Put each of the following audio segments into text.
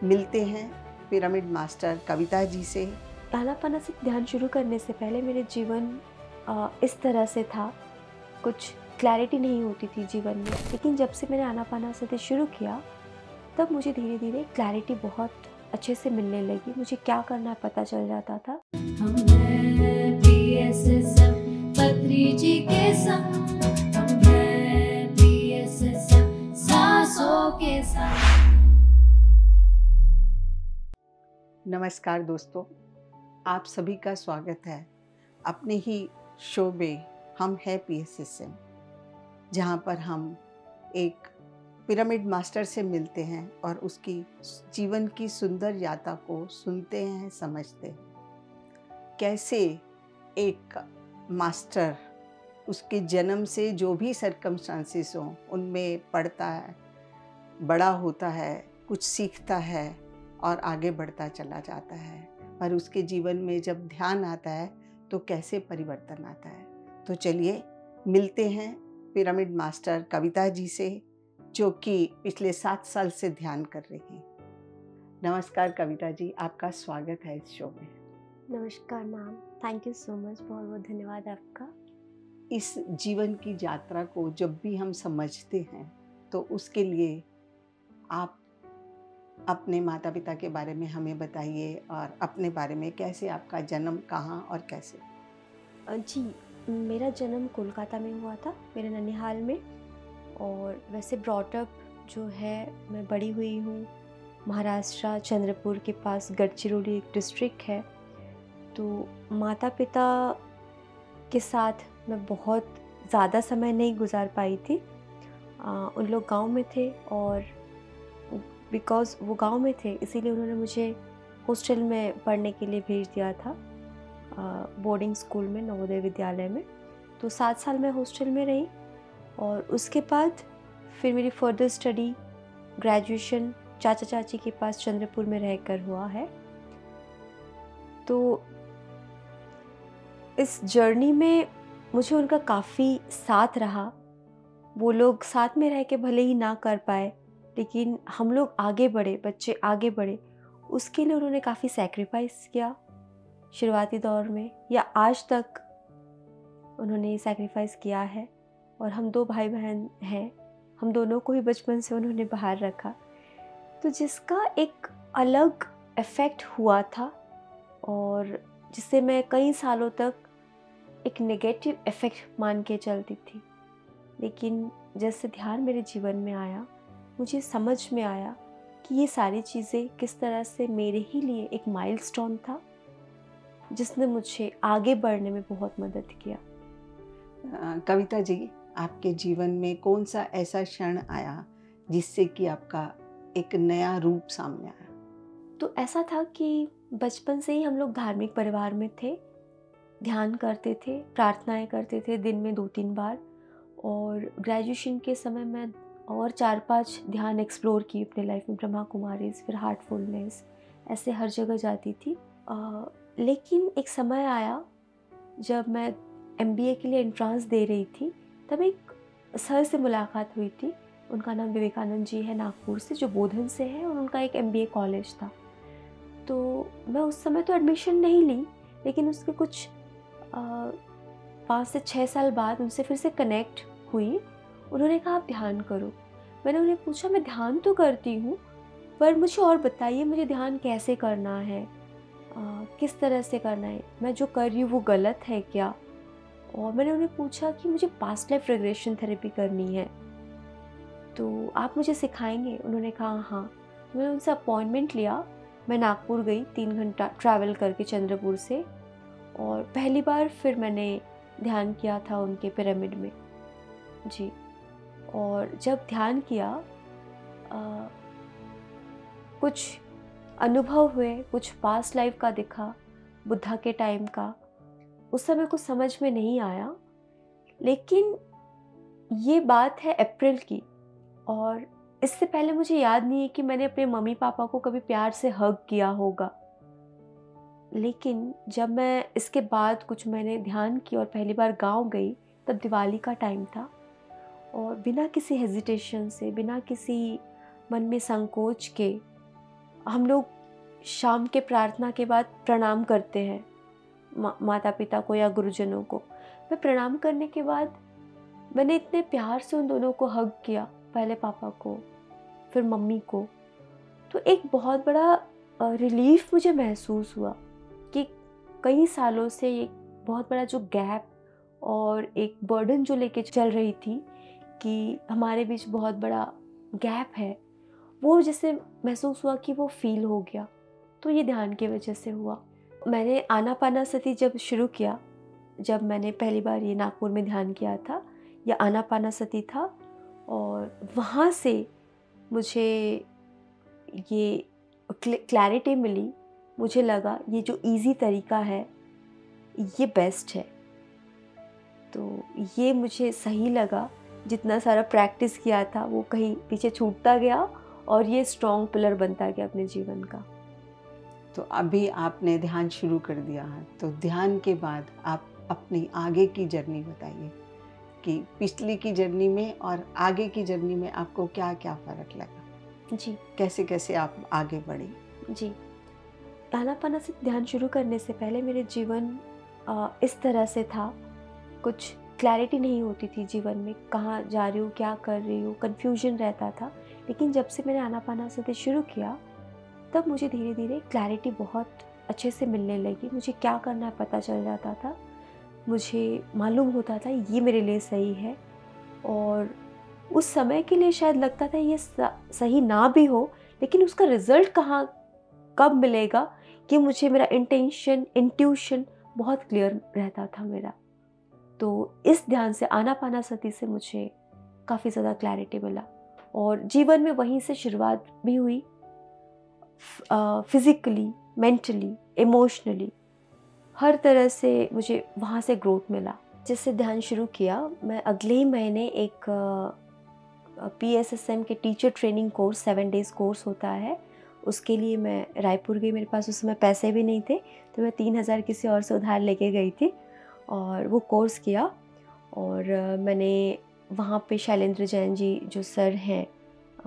मिलते हैं pyramid master Kavita ji से। आनापाना से ध्यान शुरू करने से पहले मेरे जीवन इस तरह से था, कुछ क्लैरिटी नहीं होती थी जीवन में। लेकिन जब से मैंने आनापाना से शुरू किया, तब मुझे धीरे धीरे क्लैरिटी बहुत अच्छे से मिलने लगी। मुझे क्या करना है पता चल जाता था। हम हैं PSSM पत्री जी के संग, हम हैं PSSM सांसों के संग। नमस्कार दोस्तों, आप सभी का स्वागत है अपने ही शो में हम है PSSM, जहाँ पर हम एक पिरामिड मास्टर से मिलते हैं और उसकी जीवन की सुंदर यात्रा को सुनते हैं, समझते हैं। कैसे एक मास्टर उसके जन्म से जो भी सर्कमस्टांसेस हों उनमें पढ़ता है, बड़ा होता है, कुछ सीखता है और आगे बढ़ता चला जाता है। पर उसके जीवन में जब ध्यान आता है तो कैसे परिवर्तन आता है। तो चलिए मिलते हैं पिरामिड मास्टर कविता जी से, जो कि पिछले 7 साल से ध्यान कर रही हैं। नमस्कार कविता जी, आपका स्वागत है इस शो में। नमस्कार ma'am, thank you so much, बहुत बहुत धन्यवाद आपका। इस जीवन की यात्रा को जब भी हम समझते हैं तो उसके लिए आप अपने माता पिता के बारे में हमें बताइए और अपने बारे में, कैसे आपका जन्म, कहाँ और कैसे। जी, मेरा जन्म कोलकाता में हुआ था, मेरे ननिहाल में। और वैसे ब्रॉटअप जो है, मैं बड़ी हुई हूँ महाराष्ट्र, चंद्रपुर के पास गढ़चिरौली एक डिस्ट्रिक्ट है। तो माता पिता के साथ मैं बहुत ज़्यादा समय नहीं गुजार पाई थी। उन लोग गांव में थे और बिकॉज़ वो गांव में थे इसीलिए उन्होंने मुझे हॉस्टल में पढ़ने के लिए भेज दिया था, बोर्डिंग स्कूल में, नवोदय विद्यालय में। तो 7 साल मैं हॉस्टल में रही और उसके बाद फिर मेरी फर्दर स्टडी, ग्रेजुएशन चाचा चाची के पास चंद्रपुर में रहकर हुआ है। तो इस जर्नी में मुझे उनका काफ़ी साथ रहा। वो लोग साथ में रह के भले ही ना कर पाए, लेकिन हम लोग आगे बढ़े, बच्चे आगे बढ़े, उसके लिए उन्होंने काफ़ी सैक्रिफाइस किया शुरुआती दौर में, या आज तक उन्होंने सैक्रिफाइस किया है। और हम 2 भाई बहन हैं, हम दोनों को ही बचपन से उन्होंने बाहर रखा, तो जिसका एक अलग इफ़ेक्ट हुआ था और जिससे मैं कई सालों तक एक नेगेटिव इफ़ेक्ट मान के चलती थी। लेकिन जैसे ध्यान मेरे जीवन में आया, मुझे समझ में आया कि ये सारी चीज़ें किस तरह से मेरे ही लिए एक माइलस्टोन था, जिसने मुझे आगे बढ़ने में बहुत मदद किया। कविता जी, आपके जीवन में कौन सा ऐसा क्षण आया जिससे कि आपका एक नया रूप सामने आया? तो ऐसा था कि बचपन से ही हम लोग धार्मिक परिवार में थे, ध्यान करते थे, प्रार्थनाएं करते थे दिन में 2-3 बार। और ग्रेजुएशन के समय मैं और 4-5 ध्यान एक्सप्लोर की अपने लाइफ में, ब्रह्मा कुमारीज, फिर हार्टफुलनेस, ऐसे हर जगह जाती थी। लेकिन एक समय आया जब मैं MBA के लिए एंट्रांस दे रही थी, तब एक सर से मुलाकात हुई थी। उनका नाम विवेकानंद जी है, नागपुर से, जो बोधन से है, और उनका एक MBA कॉलेज था। तो मैं उस समय तो एडमिशन नहीं ली, लेकिन उसके कुछ 5 से 6 साल बाद उनसे फिर से कनेक्ट हुई। उन्होंने कहा आप ध्यान करो। मैंने उन्हें पूछा, मैं ध्यान तो करती हूँ, पर मुझे और बताइए, मुझे ध्यान कैसे करना है, किस तरह से करना है, मैं जो कर रही हूँ वो गलत है क्या। और मैंने उन्हें पूछा कि मुझे पास्ट लाइफ रिग्रेशन थेरेपी करनी है, तो आप मुझे सिखाएंगे। उन्होंने कहा हाँ। मैंने उनसे अपॉइंटमेंट लिया, मैं नागपुर गई 3 घंटा ट्रैवल करके चंद्रपुर से, और पहली बार फिर मैंने ध्यान किया था उनके पिरामिड में। जी, और जब ध्यान किया, कुछ अनुभव हुए, कुछ पास्ट लाइफ का दिखा, बुद्धा के टाइम का। उस समय कुछ समझ में नहीं आया, लेकिन ये बात है अप्रैल की, और इससे पहले मुझे याद नहीं है कि मैंने अपने मम्मी पापा को कभी प्यार से हग किया होगा। लेकिन जब मैं इसके बाद कुछ महीने ध्यान की और पहली बार गांव गई, तब दिवाली का टाइम था, और बिना किसी हेजिटेशन से, बिना किसी मन में संकोच के, हम लोग शाम के प्रार्थना के बाद प्रणाम करते हैं माता पिता को या गुरुजनों को। मैं प्रणाम करने के बाद मैंने इतने प्यार से उन दोनों को हग किया, पहले पापा को फिर मम्मी को। तो एक बहुत बड़ा रिलीफ मुझे महसूस हुआ कि कई सालों से एक बहुत बड़ा जो गैप और एक बर्डन जो लेके चल रही थी कि हमारे बीच बहुत बड़ा गैप है, वो जैसे महसूस हुआ कि वो फील हो गया। तो ये ध्यान की वजह से हुआ। मैंने आनापानासती जब शुरू किया, जब मैंने पहली बार ये नागपुर में ध्यान किया था, यह आनापानासती था, और वहाँ से मुझे ये क्लैरिटी मिली। मुझे लगा ये जो इजी तरीका है ये बेस्ट है। तो ये मुझे सही लगा। जितना सारा प्रैक्टिस किया था वो कहीं पीछे छूटता गया और ये स्ट्रॉन्ग पिलर बनता गया अपने जीवन का। तो अभी आपने ध्यान शुरू कर दिया है, तो ध्यान के बाद आप अपनी आगे की जर्नी बताइए कि पिछली की जर्नी में और आगे की जर्नी में आपको क्या क्या फ़र्क लगा, जी कैसे कैसे आप आगे बढ़ी? जी, आनापानासती ध्यान शुरू करने से पहले मेरे जीवन इस तरह से था, कुछ क्लैरिटी नहीं होती थी जीवन में, कहाँ जा रही हूँ, क्या कर रही हूँ, कन्फ्यूजन रहता था। लेकिन जब से मैंने आनापानासती शुरू किया तब मुझे धीरे धीरे क्लैरिटी बहुत अच्छे से मिलने लगी। मुझे क्या करना है पता चल जाता था, मुझे मालूम होता था ये मेरे लिए सही है। और उस समय के लिए शायद लगता था ये सही ना भी हो, लेकिन उसका रिज़ल्ट कहाँ कब मिलेगा, कि मुझे मेरा इंट्यूशन बहुत क्लियर रहता था मेरा। तो इस ध्यान से, आनापानासती से मुझे काफ़ी ज़्यादा क्लैरिटी मिला और जीवन में वहीं से शुरुआत भी हुई। फिज़िकली, मेंटली, इमोशनली, हर तरह से मुझे वहाँ से ग्रोथ मिला। जिससे ध्यान शुरू किया, मैं अगले ही महीने एक PSSM के teacher training course, 7 days course होता है, उसके लिए मैं रायपुर गई। मेरे पास उस समय पैसे भी नहीं थे, तो मैं 3000 किसी और से उधार लेके गई थी और वो कोर्स किया। और मैंने वहाँ पे शैलेंद्र जैन जी जो सर हैं,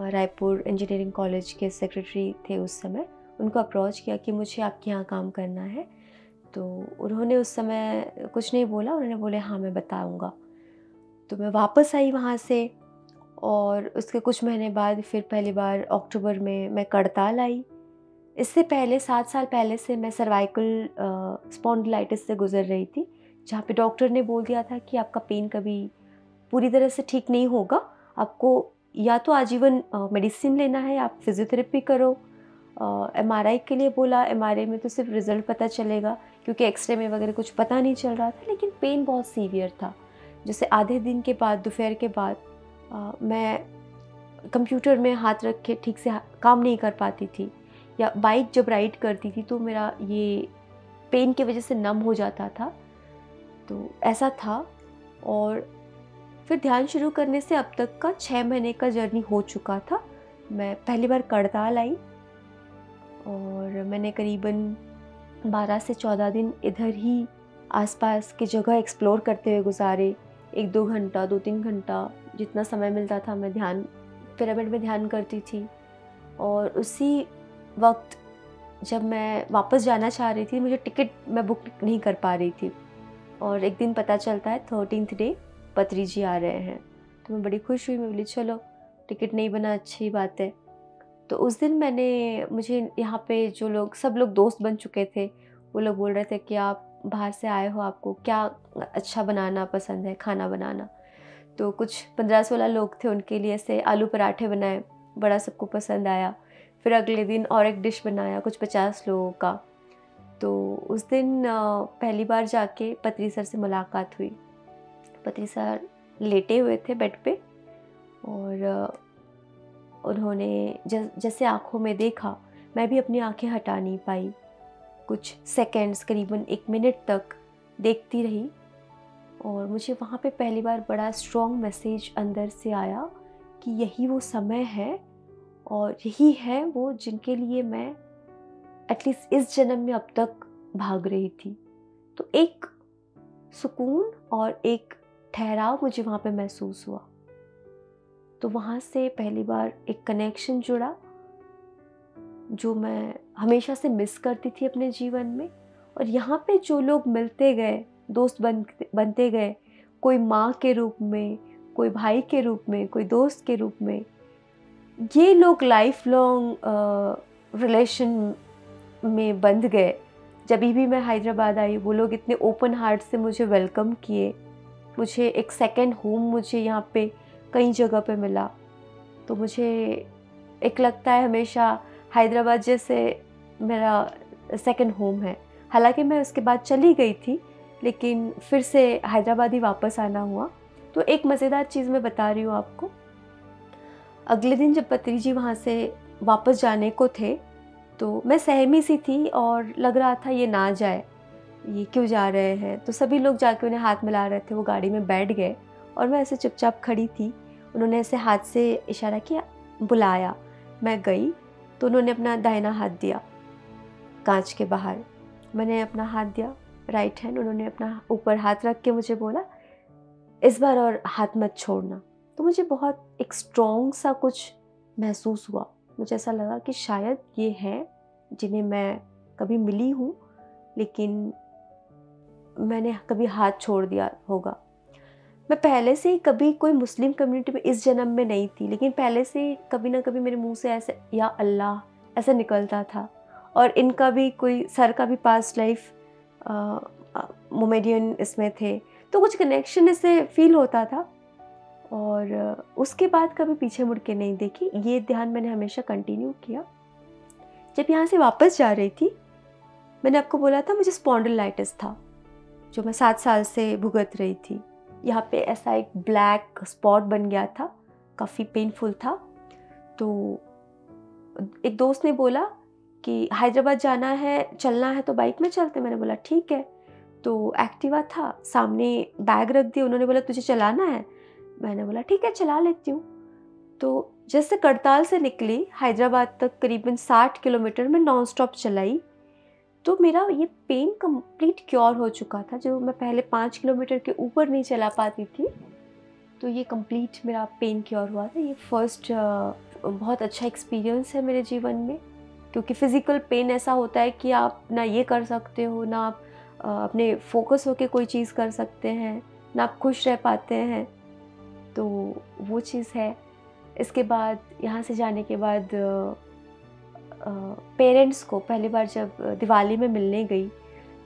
रायपुर इंजीनियरिंग कॉलेज के सेक्रेटरी थे उस समय, उनको अप्रोच किया कि मुझे आपके यहाँ काम करना है। तो उन्होंने उस समय कुछ नहीं बोला, उन्होंने बोले हाँ मैं बताऊँगा। तो मैं वापस आई वहाँ से और उसके कुछ महीने बाद फिर पहली बार अक्टूबर में मैं करताल आई। इससे पहले 7 साल पहले से मैं सर्वाइकल स्पॉन्डिलाइटिस से गुजर रही थी, जहाँ पे डॉक्टर ने बोल दिया था कि आपका पेन कभी पूरी तरह से ठीक नहीं होगा, आपको या तो आजीवन मेडिसिन लेना है, आप फिजियोथेरेपी करो। MRI के लिए बोला, MRI में तो सिर्फ रिज़ल्ट पता चलेगा, क्योंकि एक्सरे में वगैरह कुछ पता नहीं चल रहा था। लेकिन पेन बहुत सीवियर था, जैसे आधे दिन के बाद, दोपहर के बाद मैं कंप्यूटर में हाथ रख के ठीक से काम नहीं कर पाती थी, या बाइक जब राइड करती थी तो मेरा ये पेन की वजह से नम हो जाता था। तो ऐसा था। और फिर ध्यान शुरू करने से अब तक का 6 महीने का जर्नी हो चुका था। मैं पहली बार करताल आई और मैंने करीबन 12 से 14 दिन इधर ही आसपास की जगह एक्सप्लोर करते हुए गुजारे। 1-2 घंटा, 2-3 घंटा जितना समय मिलता था मैं पिरामिड में ध्यान करती थी। और उसी वक्त जब मैं वापस जाना चाह रही थी, मुझे टिकट मैं बुक नहीं कर पा रही थी, और एक दिन पता चलता है 13th डे पत्री जी आ रहे हैं। तो मैं बड़ी खुश हुई, मैं बोली चलो टिकट नहीं बना, अच्छी बात है। तो उस दिन मुझे यहाँ पे जो लोग, सब लोग दोस्त बन चुके थे, वो लोग बोल रहे थे कि आप बाहर से आए हो, आपको क्या अच्छा बनाना पसंद है, खाना बनाना। तो कुछ 15-16 लोग थे, उनके लिए से आलू पराठे बनाए, बड़ा सबको पसंद आया। फिर अगले दिन और एक डिश बनाया कुछ 50 लोगों का। तो उस दिन पहली बार जाके पत्री सर से मुलाकात हुई। पत्री सर लेटे हुए थे बेड पे और उन्होंने जैसे आँखों में देखा, मैं भी अपनी आँखें हटा नहीं पाई। कुछ सेकंड्स, करीबन 1 मिनट तक देखती रही और मुझे वहाँ पे पहली बार बड़ा स्ट्रॉन्ग मैसेज अंदर से आया कि यही वो समय है और यही है वो जिनके लिए मैं एटलीस्ट इस जन्म में अब तक भाग रही थी। तो एक सुकून और एक ठहराव मुझे वहाँ पे महसूस हुआ। तो वहाँ से पहली बार एक कनेक्शन जुड़ा जो मैं हमेशा से मिस करती थी अपने जीवन में। और यहाँ पे जो लोग मिलते गए, दोस्त बनते गए, कोई माँ के रूप में, कोई भाई के रूप में, कोई दोस्त के रूप में, ये लोग लाइफ लॉन्ग रिलेशन में बंध गए। जब भी मैं हैदराबाद आई, वो लोग इतने ओपन हार्ट से मुझे वेलकम किए। मुझे एक सेकंड होम मुझे यहाँ पे कई जगह पे मिला। तो मुझे एक लगता है हमेशा हैदराबाद जैसे मेरा सेकंड होम है। हालांकि मैं उसके बाद चली गई थी, लेकिन फिर से हैदराबाद ही वापस आना हुआ। तो एक मज़ेदार चीज़ मैं बता रही हूँ आपको। अगले दिन जब पत्री जी वहाँ से वापस जाने को थे, तो मैं सहमी सी थी और लग रहा था ये ना जाए, ये क्यों जा रहे हैं। तो सभी लोग जाके उन्हें हाथ मिला रहे थे, वो गाड़ी में बैठ गए और मैं ऐसे चुपचाप खड़ी थी। उन्होंने ऐसे हाथ से इशारा किया, बुलाया। मैं गई तो उन्होंने अपना दाहिना हाथ दिया कांच के बाहर, मैंने अपना हाथ दिया राइट हैंड। उन्होंने अपना ऊपर हाथ रख के मुझे बोला, इस बार और हाथ मत छोड़ना। तो मुझे बहुत एक स्ट्रॉन्ग सा कुछ महसूस हुआ। मुझे ऐसा लगा कि शायद ये हैं जिन्हें मैं कभी मिली हूँ, लेकिन मैंने कभी हाथ छोड़ दिया होगा। मैं पहले से ही कभी कोई मुस्लिम कम्युनिटी में इस जन्म में नहीं थी, लेकिन पहले से कभी ना कभी मेरे मुंह से ऐसे या अल्लाह ऐसा निकलता था। और इनका भी कोई सर का भी पास्ट लाइफ मोमेडियन इसमें थे, तो कुछ कनेक्शन इससे फील होता था। और उसके बाद कभी पीछे मुड़ के नहीं देखी, ये ध्यान मैंने हमेशा कंटिन्यू किया। जब यहाँ से वापस जा रही थी, मैंने आपको बोला था मुझे स्पॉन्डिलाइटिस था, जो मैं 7 साल से भुगत रही थी। यहाँ पे ऐसा एक ब्लैक स्पॉट बन गया था, काफ़ी पेनफुल था। तो एक दोस्त ने बोला कि हैदराबाद जाना है, चलना है तो बाइक में चलते। मैंने बोला ठीक है। तो एक्टिवा था, सामने बैग रख दिया। उन्होंने बोला तुझे चलाना है? मैंने बोला ठीक है, चला लेती हूँ। तो जैसे करताल से निकली, हैदराबाद तक करीबन 60 किलोमीटर में नॉन स्टॉप चलाई। तो मेरा ये पेन कंप्लीट क्योर हो चुका था, जो मैं पहले 5 किलोमीटर के ऊपर नहीं चला पाती थी। तो ये कंप्लीट मेरा पेन क्योर हुआ था। ये फर्स्ट बहुत अच्छा एक्सपीरियंस है मेरे जीवन में, क्योंकि फ़िज़िकल पेन ऐसा होता है कि आप ना ये कर सकते हो, ना आप अपने फोकस होके कोई चीज़ कर सकते हैं, ना आप खुश रह पाते हैं। तो वो चीज़ है। इसके बाद यहाँ से जाने के बाद पेरेंट्स को पहली बार जब दिवाली में मिलने गई,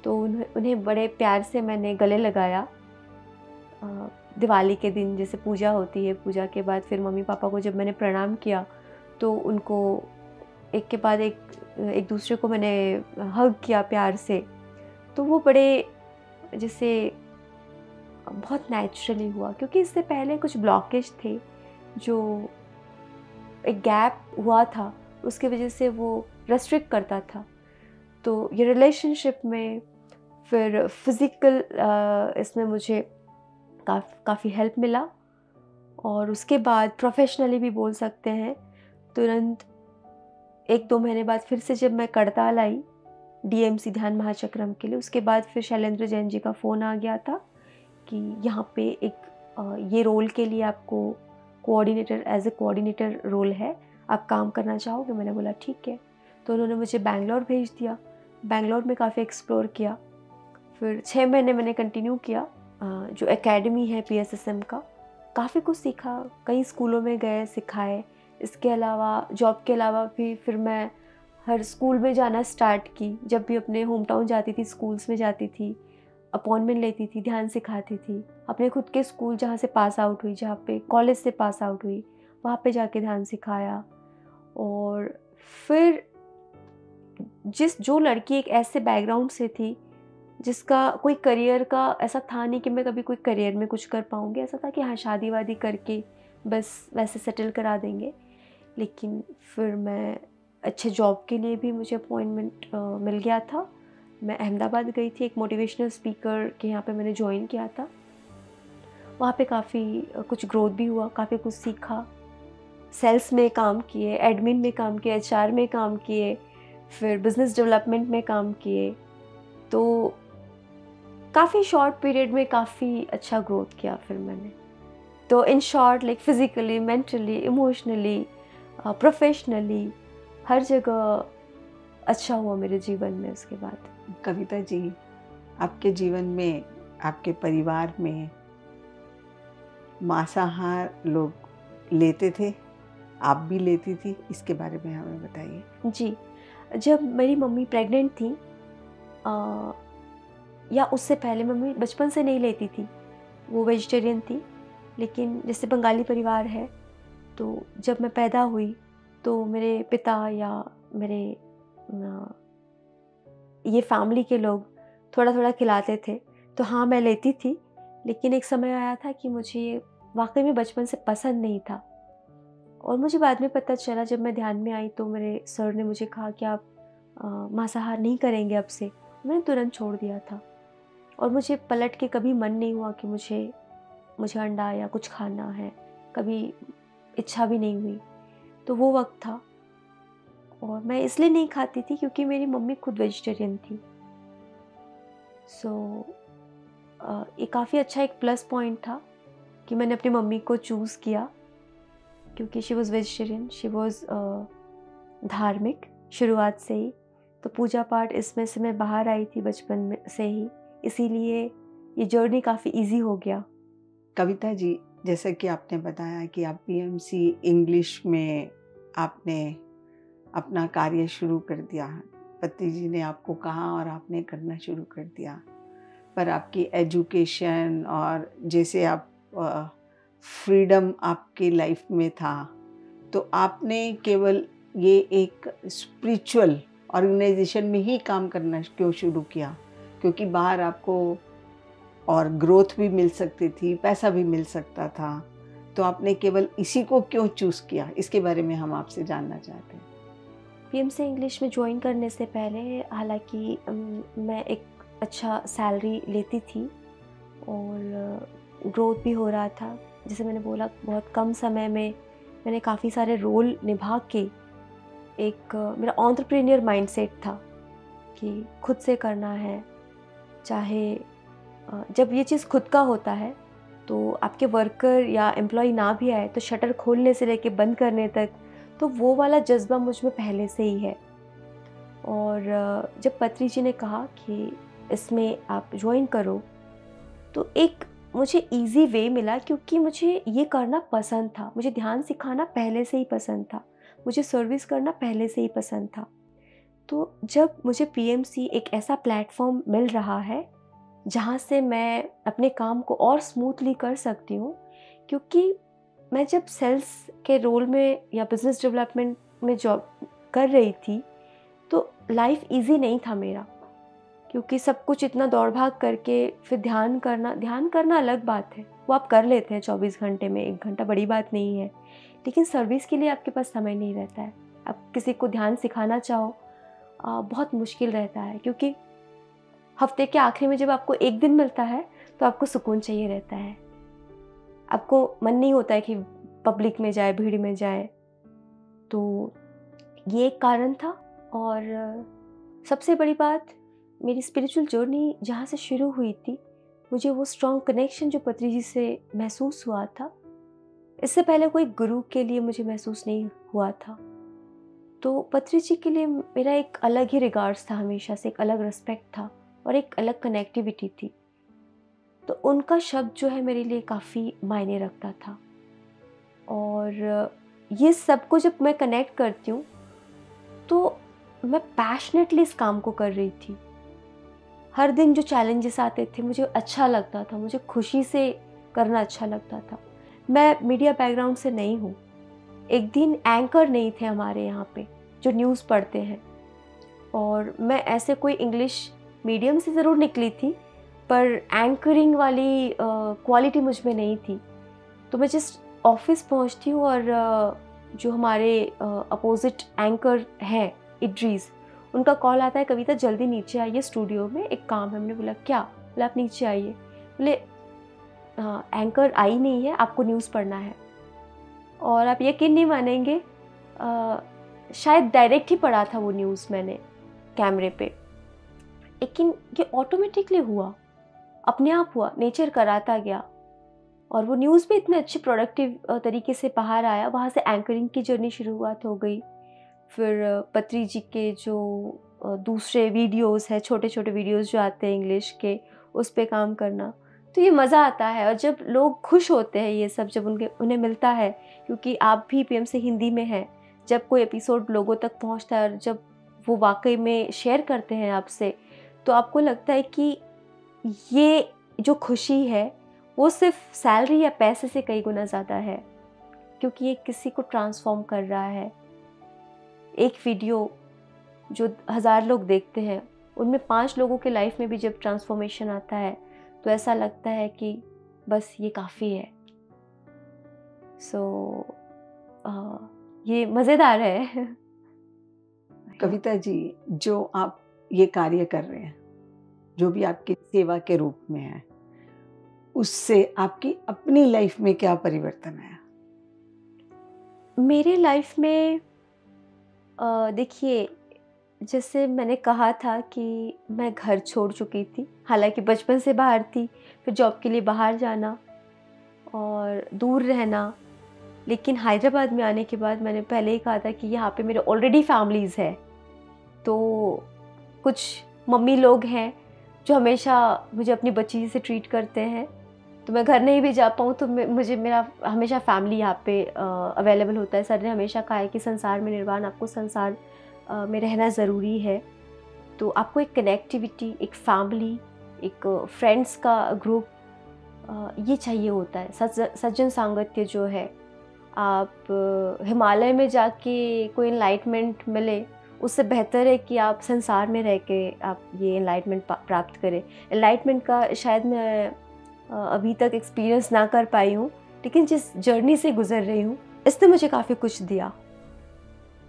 तो उन्हें बड़े प्यार से मैंने गले लगाया। दिवाली के दिन जैसे पूजा होती है, पूजा के बाद फिर मम्मी पापा को जब मैंने प्रणाम किया, तो उनको एक के बाद एक दूसरे को मैंने हग किया प्यार से। तो वो बड़े जैसे बहुत नेचुरली हुआ, क्योंकि इससे पहले कुछ ब्लॉकेज थे, जो एक गैप हुआ था, उसकी वजह से वो रेस्ट्रिक्ट करता था। तो ये रिलेशनशिप में फिर फिज़िकल इसमें मुझे काफ़ी हेल्प मिला। और उसके बाद प्रोफेशनली भी बोल सकते हैं, तुरंत 1-2 महीने बाद फिर से जब मैं करताल आई DMC ध्यान महाचक्रम के लिए, उसके बाद फिर शैलेंद्र जैन जी का फ़ोन आ गया था कि यहाँ पे एक ये रोल के लिए आपको coordinator, as a coordinator role है, आप काम करना चाहोगे? मैंने बोला ठीक है। तो उन्होंने मुझे बैंगलोर भेज दिया। बैंगलोर में काफ़ी एक्सप्लोर किया। फिर 6 महीने मैंने कंटिन्यू किया। जो एकेडमी है PSSM का, काफ़ी कुछ सीखा, कई स्कूलों में गए, सिखाए। इसके अलावा जॉब के अलावा भी फिर मैं हर स्कूल में जाना स्टार्ट की। जब भी अपने होम टाउन जाती थी, स्कूल्स में जाती थी, अपॉइंटमेंट लेती थी, ध्यान सिखाती थी। अपने खुद के स्कूल जहाँ से पास आउट हुई, जहाँ पे कॉलेज से पास आउट हुई, वहाँ पे जाके ध्यान सिखाया। और फिर जो लड़की एक ऐसे बैकग्राउंड से थी, जिसका कोई करियर का ऐसा था नहीं कि मैं कभी कोई करियर में कुछ कर पाऊँगी, ऐसा था कि हाँ शादी वादी करके बस वैसे सेटल करा देंगे। लेकिन फिर मैं अच्छे जॉब के लिए भी मुझे अपॉइंटमेंट मिल गया था। मैं अहमदाबाद गई थी, एक मोटिवेशनल स्पीकर के यहाँ पे मैंने ज्वाइन किया था। वहाँ पे काफ़ी कुछ ग्रोथ भी हुआ, काफ़ी कुछ सीखा। सेल्स में काम किए, एडमिन में काम किए, HR में काम किए, फिर बिज़नेस डेवलपमेंट में काम किए। तो काफ़ी शॉर्ट पीरियड में काफ़ी अच्छा ग्रोथ किया फिर मैंने। तो in short, like physically, mentally, emotionally, professionally हर जगह अच्छा हुआ मेरे जीवन में उसके बाद। कविता जी, आपके जीवन में, आपके परिवार में मांसाहार लोग लेते थे, आप भी लेती थी, इसके बारे में हमें बताइए। जी, जब मेरी मम्मी प्रेग्नेंट थी अ, या उससे पहले मम्मी बचपन से नहीं लेती थी, वो वेजिटेरियन थी। लेकिन जैसे बंगाली परिवार है, तो जब मैं पैदा हुई तो मेरे पिता या मेरे ये फैमिली के लोग थोड़ा-थोड़ा खिलाते थे। तो हाँ, मैं लेती थी, लेकिन एक समय आया था कि मुझे ये वाक़ई में बचपन से पसंद नहीं था। और मुझे बाद में पता चला, जब मैं ध्यान में आई तो मेरे सर ने मुझे कहा कि आप मांसाहार नहीं करेंगे अब से। मैंने तुरंत छोड़ दिया था और मुझे पलट के कभी मन नहीं हुआ कि मुझे मुझे अंडा या कुछ खाना है, कभी इच्छा भी नहीं हुई। तो वो वक़्त था और मैं इसलिए नहीं खाती थी क्योंकि मेरी मम्मी खुद वेजिटेरियन थी। सो ये काफ़ी अच्छा एक प्लस पॉइंट था कि मैंने अपनी मम्मी को चूज़ किया क्योंकि she was vegetarian, she was धार्मिक शुरुआत से ही। तो पूजा पाठ इसमें से मैं बाहर आई थी बचपन में से ही, इसीलिए ये जर्नी काफ़ी ईज़ी हो गया। कविता जी, जैसा कि आपने बताया कि आप पीएमसी इंग्लिश में आपने अपना कार्य शुरू कर दिया, पति जी ने आपको कहा और आपने करना शुरू कर दिया, पर आपकी एजुकेशन और जैसे आप फ्रीडम आपकी लाइफ में था, तो आपने केवल ये एक स्पिरिचुअल ऑर्गेनाइजेशन में ही काम करना क्यों शुरू किया? क्योंकि बाहर आपको और ग्रोथ भी मिल सकती थी, पैसा भी मिल सकता था, तो आपने केवल इसी को क्यों चूज़ किया? इसके बारे में हम आपसे जानना चाहते हैं। पीएमसी इंग्लिश में ज्वाइन करने से पहले हालांकि मैं एक अच्छा सैलरी लेती थी और ग्रोथ भी हो रहा था। जैसे मैंने बोला, बहुत कम समय में मैंने काफ़ी सारे रोल निभा के एक मेरा एंटरप्रेन्योर माइंडसेट था कि खुद से करना है। चाहे जब ये चीज़ खुद का होता है तो आपके वर्कर या एम्प्लॉय ना भी आए तो शटर खोलने से लेके बंद करने तक, तो वो वाला जज्बा मुझ में पहले से ही है। और जब पत्री जी ने कहा कि इसमें आप ज्वाइन करो, तो एक मुझे इजी वे मिला क्योंकि मुझे ये करना पसंद था। मुझे ध्यान सिखाना पहले से ही पसंद था, मुझे सर्विस करना पहले से ही पसंद था। तो जब मुझे पीएमसी एक ऐसा प्लेटफॉर्म मिल रहा है जहाँ से मैं अपने काम को और स्मूथली कर सकती हूँ, क्योंकि मैं जब सेल्स के रोल में या बिज़नेस डेवलपमेंट में जॉब कर रही थी तो लाइफ इजी नहीं था मेरा, क्योंकि सब कुछ इतना दौड़ भाग करके फिर ध्यान करना अलग बात है, वो आप कर लेते हैं 24 घंटे में, 1 घंटा बड़ी बात नहीं है। लेकिन सर्विस के लिए आपके पास समय नहीं रहता है। आप किसी को ध्यान सिखाना चाहो बहुत मुश्किल रहता है, क्योंकि हफ्ते के आखिरी में जब आपको एक दिन मिलता है तो आपको सुकून चाहिए रहता है। आपको मन नहीं होता है कि पब्लिक में जाए, भीड़ में जाए। तो ये एक कारण था। और सबसे बड़ी बात, मेरी स्पिरिचुअल जर्नी जहाँ से शुरू हुई थी, मुझे वो स्ट्रॉन्ग कनेक्शन जो पत्री जी से महसूस हुआ था, इससे पहले कोई गुरु के लिए मुझे महसूस नहीं हुआ था। तो पत्री जी के लिए मेरा एक अलग ही रिगार्ड्स था, हमेशा से एक अलग रिस्पेक्ट था और एक अलग कनेक्टिविटी थी। तो उनका शब्द जो है मेरे लिए काफ़ी मायने रखता था। और ये सब को जब मैं कनेक्ट करती हूँ तो मैं पैशनेटली इस काम को कर रही थी। हर दिन जो चैलेंजेस आते थे मुझे अच्छा लगता था, मुझे खुशी से करना अच्छा लगता था। मैं मीडिया बैकग्राउंड से नहीं हूँ। एक दिन एंकर नहीं थे हमारे यहाँ पे जो न्यूज़ पढ़ते हैं, और मैं ऐसे कोई इंग्लिश मीडियम से ज़रूर निकली थी, पर एंकरिंग वाली क्वालिटी मुझ में नहीं थी। तो मैं जस्ट ऑफिस पहुँचती हूँ और जो हमारे अपोजिट एंकर हैं इड्रीस, उनका कॉल आता है, कविता जल्दी नीचे आइए, स्टूडियो में एक काम है। मैंने बोला क्या? बोला आप नीचे आइए। बोले एंकर आई नहीं है, आपको न्यूज़ पढ़ना है। और आप यकीन नहीं मानेंगे, शायद डायरेक्ट ही पढ़ा था वो न्यूज़ मैंने कैमरे पे, लेकिन ये ऑटोमेटिकली हुआ, अपने आप हुआ, नेचर कराता गया। और वो न्यूज़ भी इतने अच्छे प्रोडक्टिव तरीके से बाहर आया। वहाँ से एंकरिंग की जर्नी शुरुआत हो गई। फिर पत्री जी के जो दूसरे वीडियोस है, छोटे छोटे वीडियोस जो आते हैं इंग्लिश के, उस पे काम करना। तो ये मज़ा आता है, और जब लोग खुश होते हैं ये सब जब उन्हें मिलता है, क्योंकि आप भी पीएम से हिंदी में हैं, जब कोई एपिसोड लोगों तक पहुंचता है और जब वो वाकई में शेयर करते हैं आपसे, तो आपको लगता है कि ये जो खुशी है वो सिर्फ सैलरी या पैसे से कई गुना ज़्यादा है, क्योंकि ये किसी को ट्रांसफॉर्म कर रहा है। एक वीडियो जो 1000 लोग देखते हैं, उनमें 5 लोगों के लाइफ में भी जब ट्रांसफॉर्मेशन आता है, तो ऐसा लगता है कि बस ये काफ़ी है। ये मज़ेदार है। कविता जी, जो आप ये कार्य कर रहे हैं, जो भी आपकी सेवा के रूप में है, उससे आपकी अपनी लाइफ में क्या परिवर्तन आया? मेरे लाइफ में देखिए, जैसे मैंने कहा था कि मैं घर छोड़ चुकी थी, हालांकि बचपन से बाहर थी, फिर जॉब के लिए बाहर जाना और दूर रहना, लेकिन हैदराबाद में आने के बाद मैंने पहले ही कहा था कि यहाँ पे मेरे ऑलरेडी फैमिलीज़ है। तो कुछ मम्मी लोग हैं जो हमेशा मुझे अपनी बच्ची से ट्रीट करते हैं, तो मैं घर नहीं भी जा पाऊँ तो मुझे मेरा हमेशा फैमिली यहाँ पे अवेलेबल होता है। सर ने हमेशा कहा है कि संसार में निर्वाण, आपको संसार में रहना ज़रूरी है। तो आपको एक कनेक्टिविटी, एक फैमिली, एक फ्रेंड्स का ग्रुप, ये चाहिए होता है। सज्जन सांगत्य जो है, आप हिमालय में जाके कोई एनलाइटमेंट मिले, उससे बेहतर है कि आप संसार में रह के आप ये एनलाइटमेंट प्राप्त करें। एनलाइटमेंट का शायद मैं अभी तक एक्सपीरियंस ना कर पाई हूँ, लेकिन जिस जर्नी से गुज़र रही हूँ, इसने मुझे काफ़ी कुछ दिया।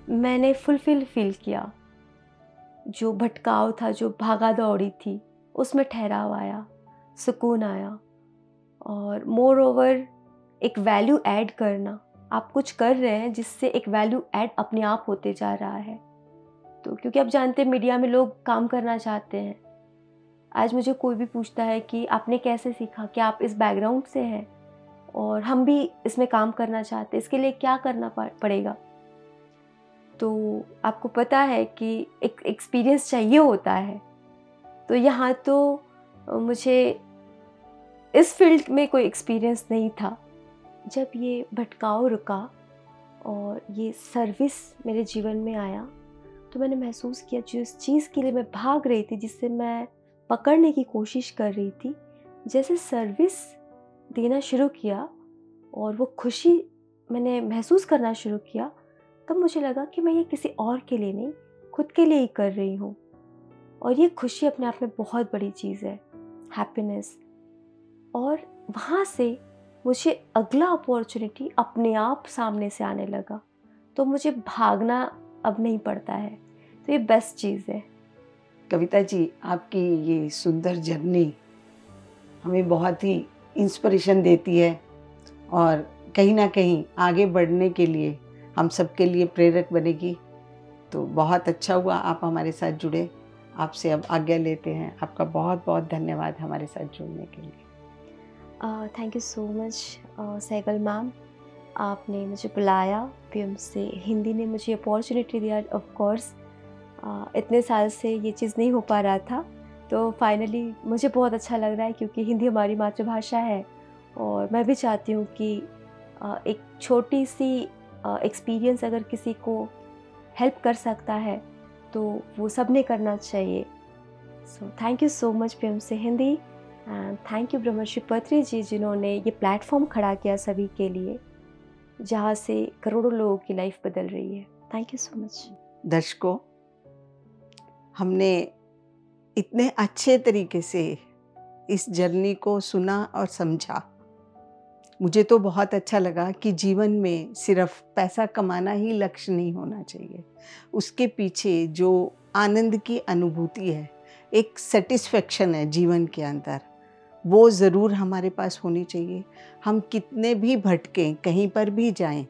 मैंने फुलफिल फील किया। जो भटकाव था, जो भागा दौड़ी थी, उसमें ठहराव आया, सुकून आया, और मोर ओवर एक वैल्यू ऐड करना। आप कुछ कर रहे हैं जिससे एक वैल्यू ऐड अपने आप होते जा रहा है। तो क्योंकि आप जानते हैं मीडिया में लोग काम करना चाहते हैं। आज मुझे कोई भी पूछता है कि आपने कैसे सीखा, क्या आप इस बैकग्राउंड से हैं, और हम भी इसमें काम करना चाहते हैं, इसके लिए क्या करना पड़ेगा। तो आपको पता है कि एक एक्सपीरियंस चाहिए होता है। तो यहाँ तो मुझे इस फील्ड में कोई एक्सपीरियंस नहीं था। जब ये भटकाव रुका और ये सर्विस मेरे जीवन में आया, तो मैंने महसूस किया जिस चीज़ के लिए मैं भाग रही थी, जिससे मैं पकड़ने की कोशिश कर रही थी, जैसे सर्विस देना शुरू किया और वो खुशी मैंने महसूस करना शुरू किया, तब मुझे लगा कि मैं ये किसी और के लिए नहीं, खुद के लिए ही कर रही हूँ। और ये खुशी अपने आप में बहुत बड़ी चीज़ है, हैप्पीनेस। और वहाँ से मुझे अगला अपॉर्चुनिटी अपने आप सामने से आने लगा, तो मुझे भागना अब नहीं पड़ता है। तो ये बेस्ट चीज़ है। कविता जी, आपकी ये सुंदर जर्नी हमें बहुत ही इंस्पिरेशन देती है, और कहीं ना कहीं आगे बढ़ने के लिए हम सबके लिए प्रेरक बनेगी। तो बहुत अच्छा हुआ आप हमारे साथ जुड़े। आपसे अब आज्ञा लेते हैं। आपका बहुत बहुत धन्यवाद हमारे साथ जुड़ने के लिए। Thank you so much Sehgal ma'am, आपने मुझे बुलाया। पीएम से हिंदी ने मुझे अपॉर्चुनिटी दिया। ऑफ कोर्स इतने साल से ये चीज़ नहीं हो पा रहा था, तो फाइनली मुझे बहुत अच्छा लग रहा है, क्योंकि हिंदी हमारी मातृभाषा है। और मैं भी चाहती हूँ कि एक छोटी सी एक्सपीरियंस अगर किसी को हेल्प कर सकता है, तो वो सब ने करना चाहिए। So thank you so much PM से हिंदी, एंड थैंक यू ब्रह्मश्री पत्री जी, जिन्होंने ये प्लेटफॉर्म खड़ा किया सभी के लिए, जहाँ से करोड़ों लोगों की लाइफ बदल रही है। Thank you so much. दर्शकों, हमने इतने अच्छे तरीके से इस जर्नी को सुना और समझा। मुझे तो बहुत अच्छा लगा कि जीवन में सिर्फ पैसा कमाना ही लक्ष्य नहीं होना चाहिए। उसके पीछे जो आनंद की अनुभूति है, एक सेटिस्फेक्शन है जीवन के अंदर, वो ज़रूर हमारे पास होनी चाहिए। हम कितने भी भटकें, कहीं पर भी जाएं,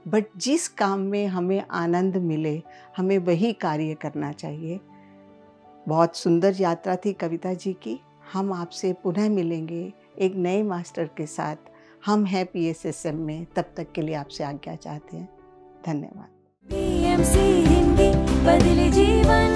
बट जिस काम में हमें आनंद मिले, हमें वही कार्य करना चाहिए। बहुत सुंदर यात्रा थी कविता जी की। हम आपसे पुनः मिलेंगे एक नए मास्टर के साथ। हम हैं PSSM में। तब तक के लिए आपसे आज्ञा चाहते हैं। धन्यवाद। PMC बदले जीवन